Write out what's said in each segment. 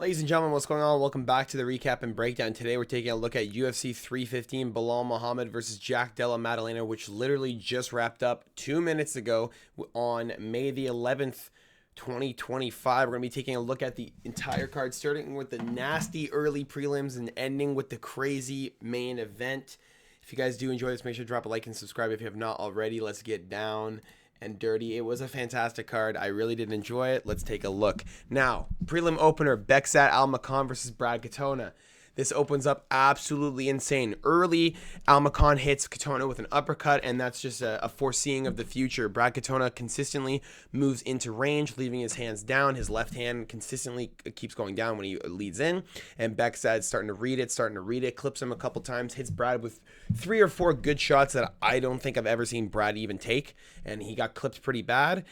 Ladies and gentlemen, what's going on? Welcome back to the recap and breakdown. Today we're taking a look at UFC 315 Bilal Muhammad versus Della Maddalena, which literally just wrapped up 2 minutes ago on May the 11th, 2025. We're going to be taking a look at the entire card, starting with the nasty early prelims and ending with the crazy main event. If you guys do enjoy this, make sure to drop a like and subscribe if you have not already. Let's get down and dirty. It was a fantastic card. I really did enjoy it. Let's take a look. Now, prelim opener, Beksat Almakhan versus Brad Katona. This opens up absolutely insane. Early, Almakhan hits Katona with an uppercut, and that's just a foreseeing of the future. Brad Katona consistently moves into range, leaving his hands down. His left hand consistently keeps going down when he leads in, and Beksat's starting to read it, clips him a couple times, hits Brad with 3 or 4 good shots that I don't think I've ever seen Brad even take, and he got clipped pretty bad.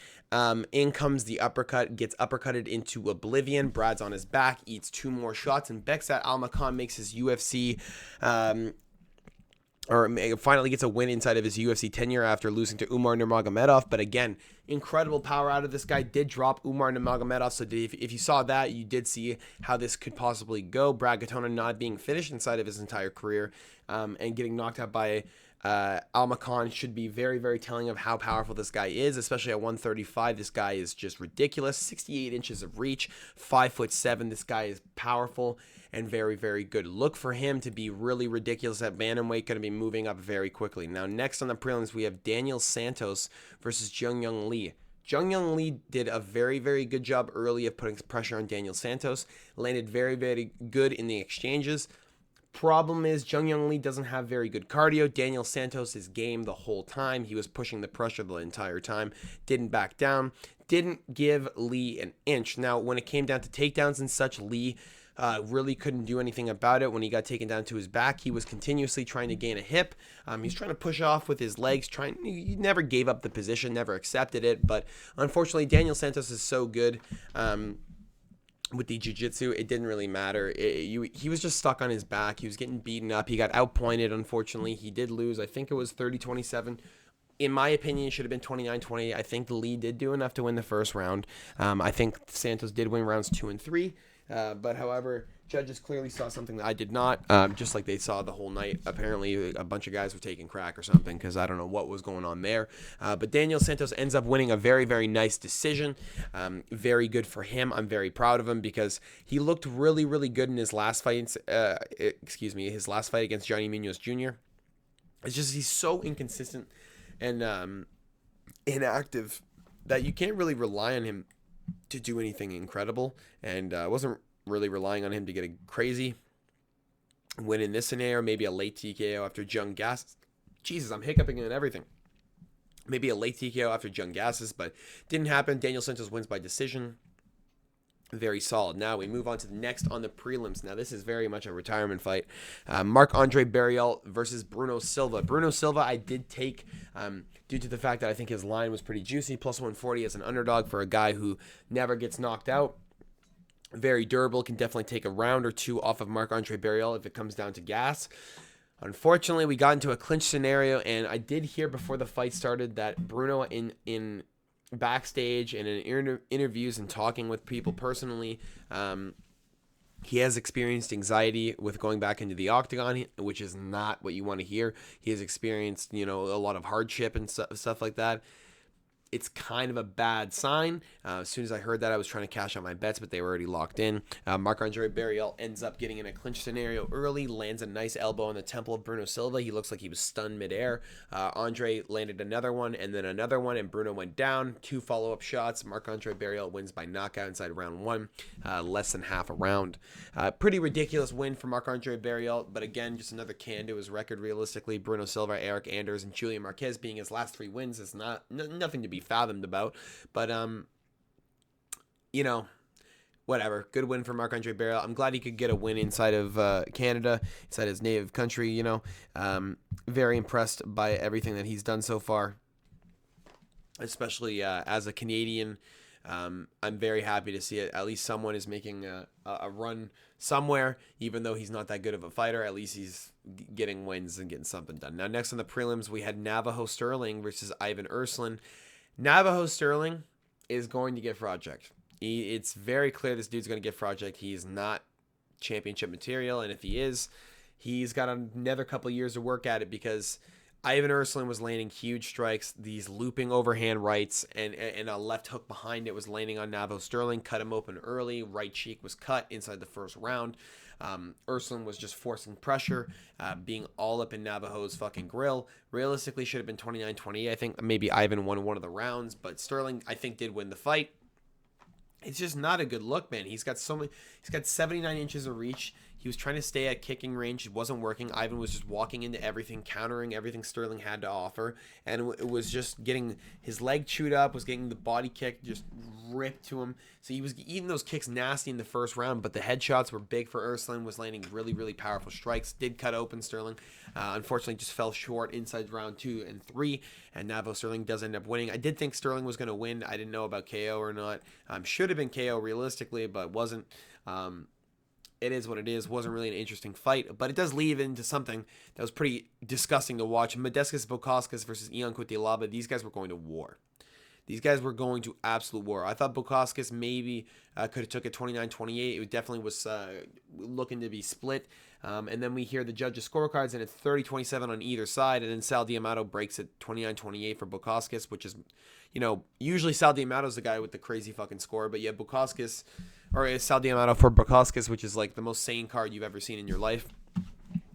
In comes the uppercut, gets uppercutted into oblivion. Brad's on his back, eats 2 more shots, and Beksat Almakhan makes his UFC, or finally gets a win inside of his UFC tenure after losing to Umar Nurmagomedov. But again, incredible power out of this guy. Did drop Umar Nurmagomedov, so if you saw that, you did see how this could possibly go. Brad Katona not being finished inside of his entire career, and getting knocked out by Almakhan should be very, very telling of how powerful this guy is, especially at 135. This guy is just ridiculous. 68 inches of reach, 5'7". This guy is powerful and very, very good. Look for him to be really ridiculous at bantamweight, going to be moving up very quickly. Now, next on the prelims, we have Daniel Santos versus Jung Young Lee. Jung Young Lee did a very, very good job early of putting pressure on Daniel Santos, landed very, very good in the exchanges. Problem is, Jung Young Lee doesn't have very good cardio. Daniel Santos is game the whole time. He was pushing the pressure the entire time. Didn't back down. Didn't give Lee an inch. Now, when it came down to takedowns and such, Lee really couldn't do anything about it. When he got taken down to his back, he was continuously trying to gain a hip. He's trying to push off with his legs. He never gave up the position, never accepted it. But unfortunately, Daniel Santos is so good. With the jiu-jitsu, it didn't really matter. He was just stuck on his back. He was getting beaten up. He got outpointed, unfortunately. He did lose. I think it was 30-27. In my opinion, it should have been 29-28. I think the Lee did do enough to win the first round. I think Santos did win rounds 2 and 3. But however, judges clearly saw something that I did not, just like they saw the whole night. Apparently, a bunch of guys were taking crack or something, because I don't know what was going on there. But Daniel Santos ends up winning a very, very nice decision. Very good for him. I'm very proud of him because he looked really, really good in his last fight. His last fight against Johnny Munoz Jr. It's just he's so inconsistent and inactive that you can't really rely on him to do anything incredible, and I wasn't really relying on him to get a crazy win in this scenario. Maybe a late TKO after Jung Gas. Jesus, I'm hiccuping and everything. Maybe a late TKO after Jung Gasses, but didn't happen. Daniel Santos wins by decision. Very solid. Now we move on to the next on the prelims. Now this is very much a retirement fight. Marc-Andre Barriault versus Bruno Silva. Bruno Silva I did take due to the fact that I think his line was pretty juicy. Plus 140 as an underdog for a guy who never gets knocked out. Very durable. Can definitely take a round or 2 off of Marc-Andre Barriault if it comes down to gas. Unfortunately, we got into a clinch scenario, and I did hear before the fight started that Bruno in backstage and in interviews and talking with people personally, he has experienced anxiety with going back into the octagon, which is not what you want to hear. He has experienced, a lot of hardship and stuff like that. It's kind of a bad sign. As soon as I heard that, I was trying to cash out my bets, but they were already locked in. Marc-Andre Barriault ends up getting in a clinch scenario early, lands a nice elbow on the temple of Bruno Silva. He looks like he was stunned midair. Andre landed another one, and then another one, and Bruno went down. 2 follow-up shots. Marc-Andre Barriault wins by knockout inside round 1, less than half a round. Pretty ridiculous win for Marc-Andre Barriault, but again, just another can to his record realistically. Bruno Silva, Eric Anders, and Julian Marquez being his last 3 wins is nothing to be fathomed about, but whatever. Good win for Marc-Andre Barriault. I'm glad he could get a win inside of Canada, inside his native country. Very impressed by everything that he's done so far, especially as a Canadian. I'm very happy to see it. At least someone is making a run somewhere, even though he's not that good of a fighter. At least he's getting wins and getting something done. Now, next on the prelims, we had Navajo Sterling versus Ivan Erslan. Navajo Sterling is going to get project. It's very clear this dude's going to get project. He's not championship material, and if he is, he's got another couple years to work at it, because Ivan Ursulin was landing huge strikes, these looping overhand rights, and a left hook behind it was landing on Navajo Sterling, cut him open early. Right cheek was cut inside the first round. Ursulin was just forcing pressure, being all up in Navajo's fucking grill. Realistically, should have been 29-28. I think maybe Ivan won one of the rounds, but Sterling, I think, did win the fight. It's just not a good look, man. He's got 79 inches of reach. He was trying to stay at kicking range. It wasn't working. Ivan was just walking into everything, countering everything Sterling had to offer. And it was just getting his leg chewed up, was getting the body kick just ripped to him. So he was eating those kicks nasty in the first round, but the headshots were big for Ursulin, was landing really, really powerful strikes. Did cut open Sterling. Unfortunately, just fell short inside round 2 and 3, and Navajo Sterling does end up winning. I did think Sterling was going to win. I didn't know about KO or not. Should have been KO realistically, but wasn't. It is what it is. Wasn't really an interesting fight, but it does lead into something that was pretty disgusting to watch. Modestas Bukauskas versus Ion Cutelaba. These guys were going to war. These guys were going to absolute war. I thought Bukauskas maybe could have took it 29-28. It definitely was looking to be split. And then we hear the judges' scorecards, and it's 30-27 on either side. And then Sal D'Amato breaks it 29-28 for Bukauskas, which is, usually Sal D'Amato's the guy with the crazy fucking score. But yeah, Bukauskas, or Sal D'Amato for Bukauskas, which is like the most sane card you've ever seen in your life.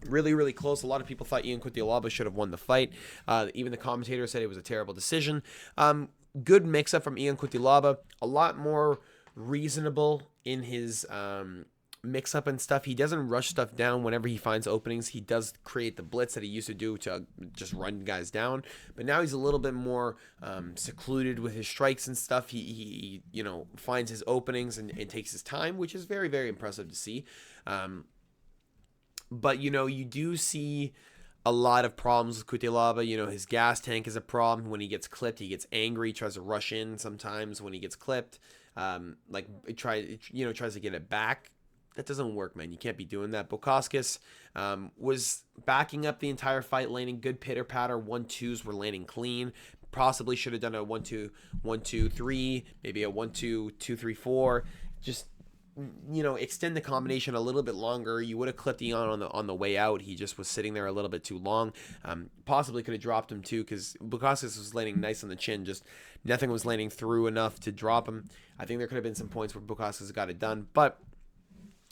Really, really close. A lot of people thought Ion Cutelaba should have won the fight. Even the commentator said it was a terrible decision. Good mix-up from Ion Cutelaba. A lot more reasonable in his mix-up and stuff. He doesn't rush stuff down whenever he finds openings. He does create the blitz that he used to do to just run guys down. But now he's a little bit more secluded with his strikes and stuff. He finds his openings and takes his time, which is very, very impressive to see. But, you do see a lot of problems with Cutelaba. His gas tank is a problem. When he gets clipped, he gets angry, tries to rush in sometimes when he gets clipped. Tries to get it back. That doesn't work, man. You can't be doing that. Bukauskas was backing up the entire fight, landing good pitter-patter. 1-2s were landing clean. Possibly should have done a 1-2, 1-2-3, maybe a 1-2, 2-3-4. Just extend the combination a little bit longer. You would have clipped Ion on the way out. He just was sitting there a little bit too long. Possibly could have dropped him too, because Bukauskas was landing nice on the chin. Just nothing was landing through enough to drop him. I think there could have been some points where Bukauskas got it done, but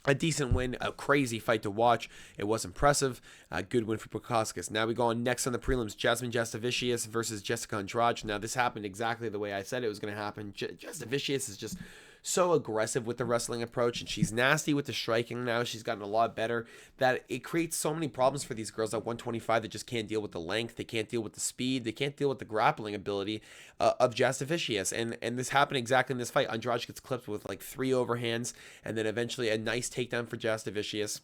a decent win, a crazy fight to watch. It was impressive. A good win for Bukauskas. Now we go on next on the prelims. Jasmine Jastovicius versus Jessica Andrade. Now this happened exactly the way I said it was going to happen. Jastovicius is just so aggressive with the wrestling approach, and she's nasty with the striking now. She's gotten a lot better. That it creates so many problems for these girls at 125 that just can't deal with the length. They can't deal with the speed. They can't deal with the grappling ability of Jastovicius. And this happened exactly in this fight. Andrade gets clipped with like 3 overhands, and then eventually a nice takedown for Jastovicius.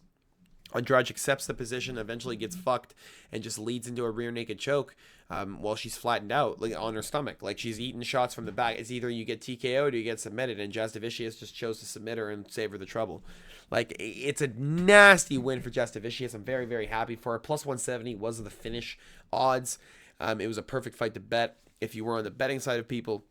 Andrade accepts the position, eventually gets fucked, and just leads into a rear naked choke while she's flattened out on her stomach. Like, she's eating shots from the back. It's either you get TKO'd or you get submitted, and Jastovicius just chose to submit her and save her the trouble. Like, it's a nasty win for Jastovicius. I'm very, very happy for her. Plus 170 was the finish odds. It was a perfect fight to bet if you were on the betting side of people.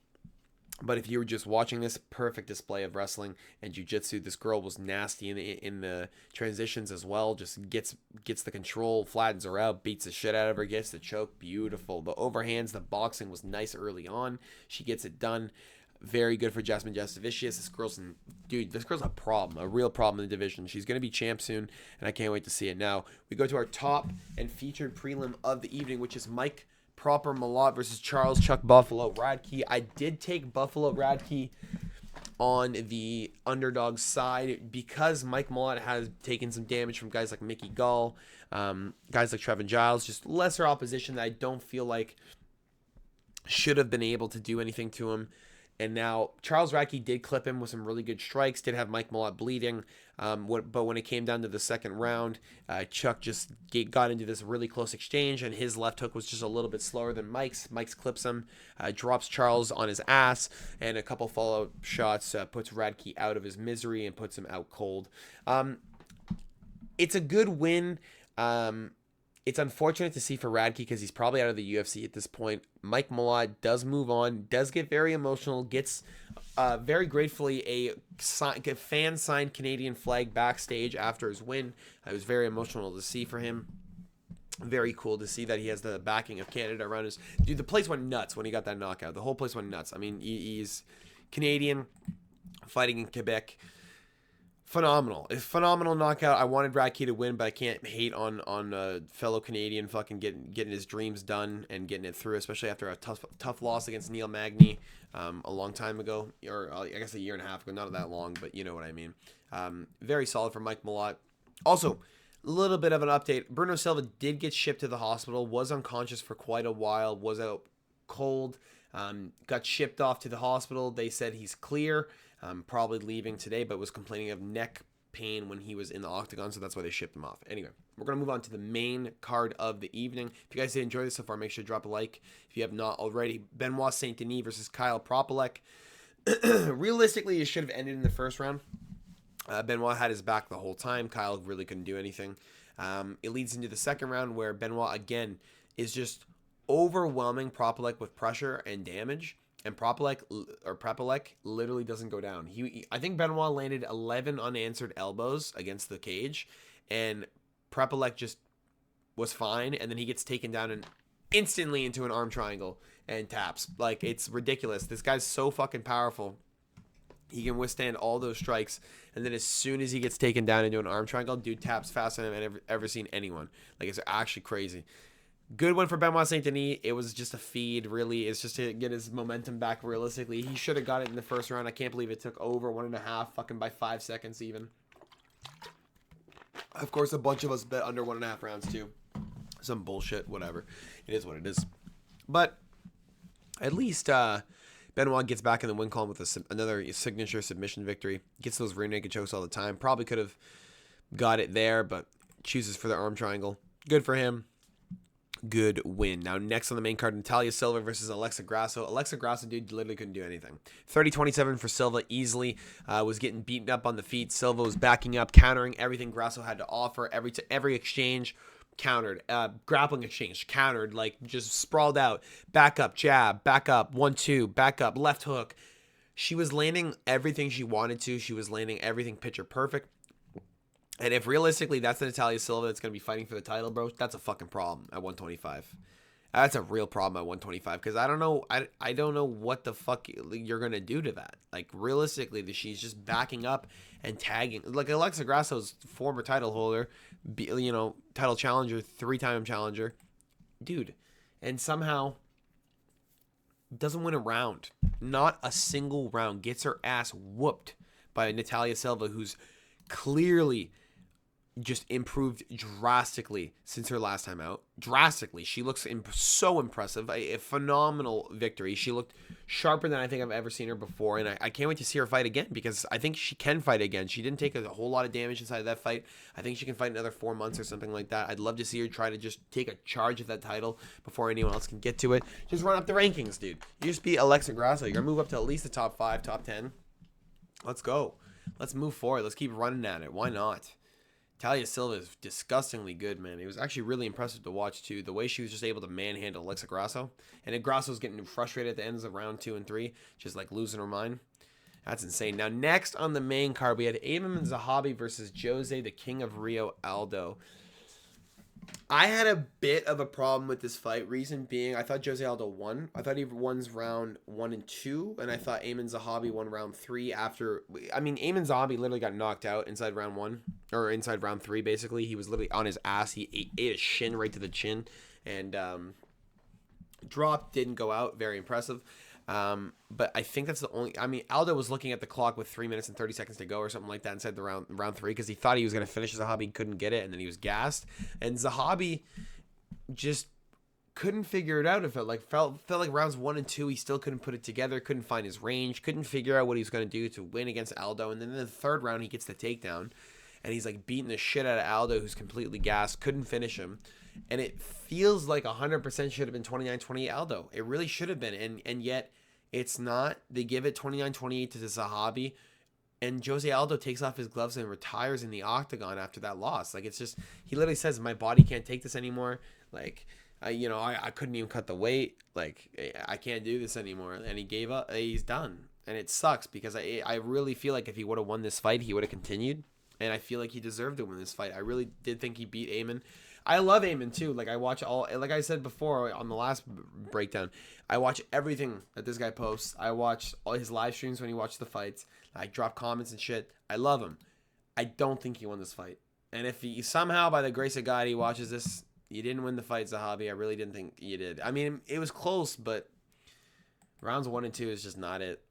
But if you were just watching this, perfect display of wrestling and jiu-jitsu. This girl was nasty in the transitions as well. Just gets the control, flattens her out, beats the shit out of her, gets the choke. Beautiful. The overhands, the boxing was nice early on. She gets it done. Very good for Jasmine Jastovicius. This girl's a problem, a real problem in the division. She's going to be champ soon, and I can't wait to see it. Now, we go to our top and featured prelim of the evening, which is Mike Proper Malott versus Charles Chuck Buffalo Radke. I did take Buffalo Radke on the underdog side because Mike Malott has taken some damage from guys like Mickey Gall, guys like Trevin Giles, just lesser opposition that I don't feel like should have been able to do anything to him. And now Charles Radke did clip him with some really good strikes, did have Mike Malott bleeding. But when it came down to the second round, Chuck just got into this really close exchange, and his left hook was just a little bit slower than Mike's. Mike's clips him, drops Charles on his ass, and a couple follow-up shots puts Radke out of his misery and puts him out cold. It's a good win. It's unfortunate to see for Radke because he's probably out of the UFC at this point. Mike Malott does move on, does get very emotional, gets very gratefully a fan-signed Canadian flag backstage after his win. It was very emotional to see for him. Very cool to see that he has the backing of Canada around his... Dude, the place went nuts when he got that knockout. The whole place went nuts. I mean, he's Canadian, fighting in Quebec. Phenomenal. A phenomenal knockout. I wanted Radke to win, but I can't hate on a fellow Canadian fucking getting his dreams done and getting it through, especially after a tough loss against Neil Magny a long time ago, or I guess a year and a half ago. Not that long, but you know what I mean. Very solid for Mike Malott. Also, a little bit of an update. Bruno Silva did get shipped to the hospital, was unconscious for quite a while, was out cold, got shipped off to the hospital. They said he's clear. Probably leaving today, but was complaining of neck pain when he was in the octagon, so that's why they shipped him off. Anyway, we're going to move on to the main card of the evening. If you guys did enjoy this so far, make sure to drop a like. If you have not already, Benoit Saint Denis versus Kyle Propolek. Realistically, it should have ended in the first round. Benoit had his back the whole time. Kyle really couldn't do anything. It leads into the second round where Benoit, again, is just overwhelming Propolek with pressure and damage. And Propolek literally doesn't go down. I think Benoit landed 11 unanswered elbows against the cage, and Propolek just was fine, and then he gets taken down and instantly into an arm triangle and taps. Like, it's ridiculous. This guy's so fucking powerful. He can withstand all those strikes, and then as soon as he gets taken down into an arm triangle, dude taps faster than I've ever seen anyone. Like, it's actually crazy. Good one for Benoit Saint Denis. It was just a feed, really. It's just to get his momentum back realistically. He should have got it in the first round. I can't believe it took over 1.5, fucking by 5 seconds even. Of course, a bunch of us bet under 1.5 rounds too. Some bullshit, whatever. It is what it is. But at least Benoit gets back in the win column with another signature submission victory. Gets those rear naked chokes all the time. Probably could have got it there, but chooses for the arm triangle. Good for him. Good win. Now, next on the main card, Natalia Silva versus Alexa Grasso. Alexa Grasso, dude, literally couldn't do anything. 30-27 for Silva, easily. Was getting beaten up on the feet. Silva was backing up, countering everything Grasso had to offer. Every exchange, countered. Grappling exchange, countered. Like, just sprawled out. Back up, jab, back up, 1-2, back up, left hook. She was landing everything she wanted to. She was landing everything picture perfect. And if realistically that's the Natalia Silva that's going to be fighting for the title, bro, that's a fucking problem at 125. That's a real problem at 125 because I don't know what the fuck you're going to do to that. Like, realistically, she's just backing up and tagging. Like, Alexa Grasso's former title holder, title challenger, 3-time challenger. Dude. And somehow doesn't win a round. Not a single round. Gets her ass whooped by Natalia Silva, who's clearly just improved drastically since her last time out. Drastically. She looks so impressive. A phenomenal victory. She looked sharper than I think I've ever seen her before, and I can't wait to see her fight again because I think she can fight again. She didn't take a whole lot of damage inside of that fight. I think she can fight another 4 months or something like that. I'd love to see her try to just take a charge of that title before anyone else can get to it. Just run up the rankings, dude. You just beat Alexa Grasso. You're going to move up to at least the top 5, top 10. Let's go. Let's move forward. Let's keep running at it. Why not? Natalia Silva is disgustingly good, man. It was actually really impressive to watch, too. The way she was just able to manhandle Alexa Grasso. And then Grasso was getting frustrated at the ends of round 2 and 3. Just, like, losing her mind. That's insane. Now, next on the main card, we had Ayman Zahabi versus Jose, the King of Rio Aldo. I had a bit of a problem with this fight. Reason being, I thought Jose Aldo won. I thought he won round 1 and 2, and I thought Ayman Zahabi won round 3 after. I mean, Ayman Zahabi literally got knocked out inside round 1, or inside round 3, basically. He was literally on his ass. He ate a shin right to the chin, and dropped, didn't go out. Very impressive. But I think that's the only. I mean, Aldo was looking at the clock with 3 minutes and 30 seconds to go or something like that inside the round 3 because he thought he was going to finish Zahabi, couldn't get it, and then he was gassed. And Zahabi just couldn't figure it out. It felt like rounds 1 and 2 he still couldn't put it together, couldn't find his range, couldn't figure out what he was going to do to win against Aldo. And then in the third round he gets the takedown, and he's like beating the shit out of Aldo, who's completely gassed, couldn't finish him. And it feels like 100% should have been 29-28 Aldo. It really should have been, and yet it's not. They give it 29-28 to the Zahabi And Jose Aldo takes off his gloves and retires in the octagon after that loss. Like, it's just, he literally says, my body can't take this anymore. Like, I couldn't even cut the weight. Like, I can't do this anymore. And he gave up. He's done. And it sucks because I really feel like if he would have won this fight, he would have continued. And I feel like he deserved to win this fight. I really did think he beat Amin. I love Amin too. Like, I watch like I said before on the last breakdown, I watch everything that this guy posts. I watch all his live streams when he watches the fights. I drop comments and shit. I love him. I don't think he won this fight. And if he somehow, by the grace of God, he watches this, you didn't win the fight, Zahabi. I really didn't think you did. I mean, it was close, but rounds 1 and 2 is just not it.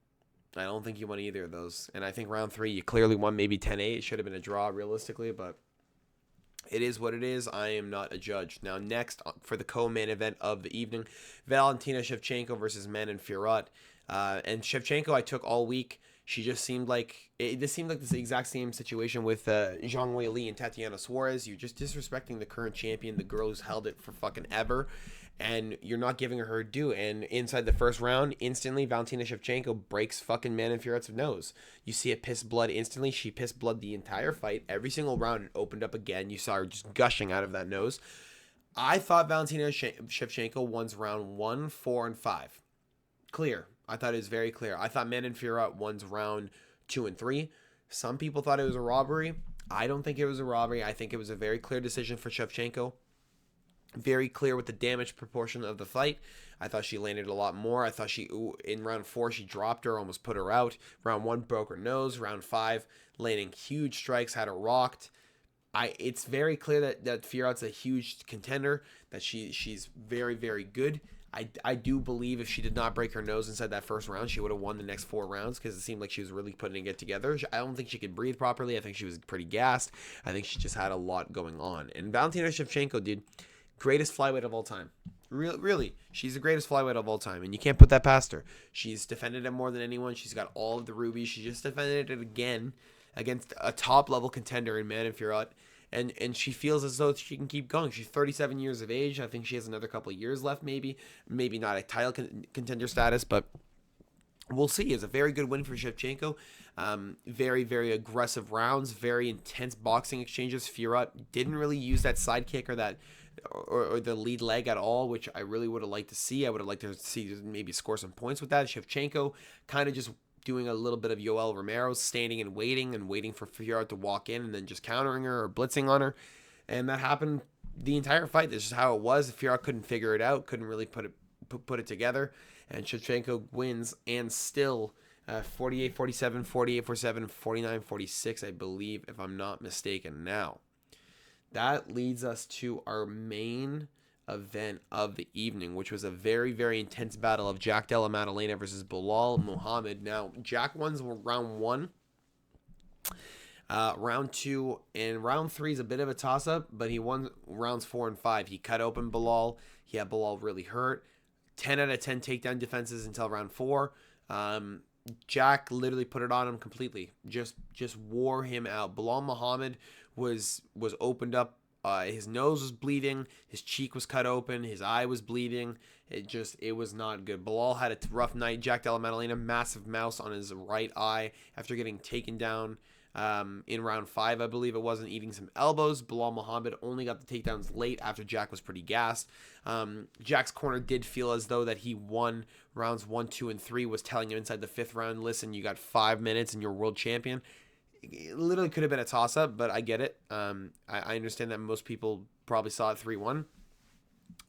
I don't think you won either of those. And I think round 3, you clearly won maybe 10-8. It should have been a draw realistically, but it is what it is. I am not a judge. Now, next for the co-main event of the evening, Valentina Shevchenko versus Manon Fiorot. And Shevchenko I took all week. She just seemed like this seemed like the exact same situation with Zhang Weili and Tatiana Suarez. You're just disrespecting the current champion, the girl who's held it for fucking ever, and you're not giving her due. And inside the first round, instantly Valentina Shevchenko breaks fucking Manon Fiorot's nose. You see it piss blood instantly. She pissed blood the entire fight. Every single round it opened up again. You saw her just gushing out of that nose. I thought Valentina Shevchenko won round 1, 4, and 5. Clear. I thought it was very clear. I thought Manon Fiorot won round 2 and 3. Some people thought it was a robbery. I don't think it was a robbery. I think it was a very clear decision for Shevchenko. Very clear with the damage proportion of the fight. I thought she landed a lot more. I thought in round 4, she dropped her, almost put her out. Round 1, broke her nose. Round 5, landing huge strikes, had her rocked. It's very clear that Fiorot's a huge contender, that she's very, very good. I do believe if she did not break her nose inside that first round, she would have won the next 4 rounds because it seemed like she was really putting it together. I don't think she could breathe properly. I think she was pretty gassed. I think she just had a lot going on. And Valentina Shevchenko, dude, greatest flyweight of all time. Really, she's the greatest flyweight of all time, and you can't put that past her. She's defended it more than anyone. She's got all of the rubies. She just defended it again against a top-level contender in Manon Fiorot. And she feels as though she can keep going. She's 37 years of age. I think she has another couple of years left, maybe. Maybe not a title contender status, but we'll see. It's a very good win for Shevchenko. Very, very aggressive rounds. Very intense boxing exchanges. Fiorot didn't really use that sidekick or the lead leg at all, which I really would have liked to see. I would have liked to see maybe score some points with that. Shevchenko kind of just doing a little bit of Yoel Romero, standing and waiting for Fiorot to walk in and then just countering her or blitzing on her. And that happened the entire fight. This is how it was. Fiorot couldn't figure it out, couldn't really put it together. And Shevchenko wins and still 48-47, 48-47, 49-46, I believe, if I'm not mistaken. Now, that leads us to our main event of the evening, which was a very, very intense battle of Jack Della Maddalena versus Belal Muhammad. Now, Jack won round 1. Round 2 and round 3 is a bit of a toss-up, but he won rounds 4 and 5. He cut open Belal. He had Belal really hurt. 10 out of 10 takedown defenses until round 4. Jack literally put it on him completely. Just wore him out. Belal Muhammad was opened up. His nose was bleeding, his cheek was cut open, his eye was bleeding. It was not good. Belal had a rough night. Jack Della Maddalena, massive mouse on his right eye after getting taken down in round 5, I believe it was, and eating some elbows. Belal Muhammad only got the takedowns late after Jack was pretty gassed. Jack's corner did feel as though that he won rounds 1, 2, and 3, was telling him inside the 5th round, listen, you got 5 minutes and you're world champion. It literally could have been a toss-up, but I get it. I understand that most people probably saw it 3-1,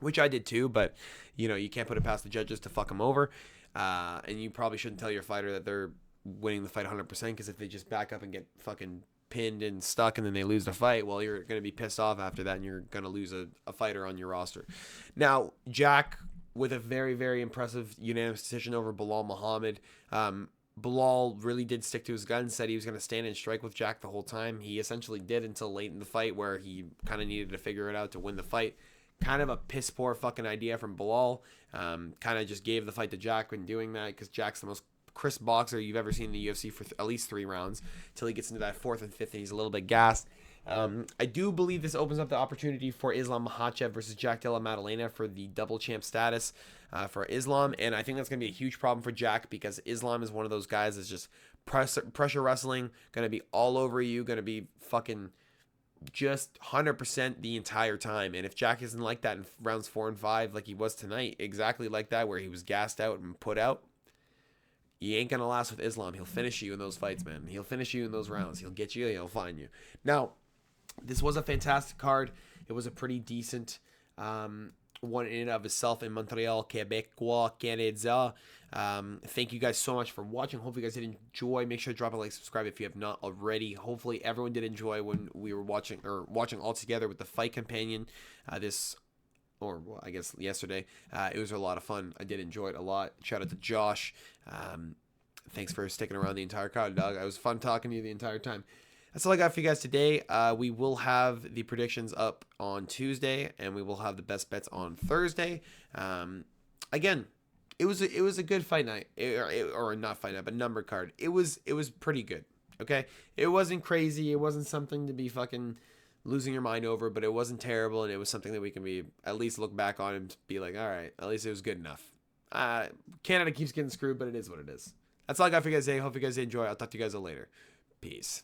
which I did too, but, you can't put it past the judges to fuck them over. And you probably shouldn't tell your fighter that they're winning the fight 100%, because if they just back up and get fucking pinned and stuck and then they lose the fight, well, you're going to be pissed off after that and you're going to lose a fighter on your roster. Now, Jack, with a very, very impressive unanimous decision over Belal Muhammad, Belal really did stick to his guns, said he was going to stand and strike with Jack the whole time. He essentially did until late in the fight, where he kind of needed to figure it out to win the fight. Kind of a piss poor fucking idea from Belal. Kind of just gave the fight to Jack when doing that, because Jack's the most crisp boxer you've ever seen in the UFC for at least 3 rounds, till he gets into that 4th and 5th and he's a little bit gassed. I do believe this opens up the opportunity for Islam Makhachev versus Jack Della Maddalena for the double champ status for Islam, and I think that's going to be a huge problem for Jack, because Islam is one of those guys that's just pressure wrestling, gonna be all over you, gonna be fucking just 100% the entire time. And if Jack isn't like that in rounds 4 and 5, like he was tonight, exactly like that, where he was gassed out and put out, you ain't gonna last with Islam. He'll finish you in those fights, man. He'll finish you in those rounds. He'll get you. He'll find you. Now, this was a fantastic card. It was a pretty decent one in and of itself in Montreal, Quebec, Canada. Thank you guys so much for watching. Hopefully you guys did enjoy. Make sure to drop a like, subscribe if you have not already. Hopefully everyone did enjoy when we were watching all together with the Fight Companion I guess yesterday. It was a lot of fun. I did enjoy it a lot. Shout out to Josh. Thanks for sticking around the entire crowd, dog. It was fun talking to you the entire time. That's all I got for you guys today. We will have the predictions up on Tuesday, and we will have the best bets on Thursday. Again, it was a good fight night, or not fight night, but number card. It was pretty good. Okay, it wasn't crazy. It wasn't something to be fucking losing your mind over, but it wasn't terrible, and it was something that we can be at least look back on and be like, all right, at least it was good enough. Canada keeps getting screwed, but it is what it is. That's all I got for you guys today. Hope you guys enjoy. I'll talk to you guys later. Peace.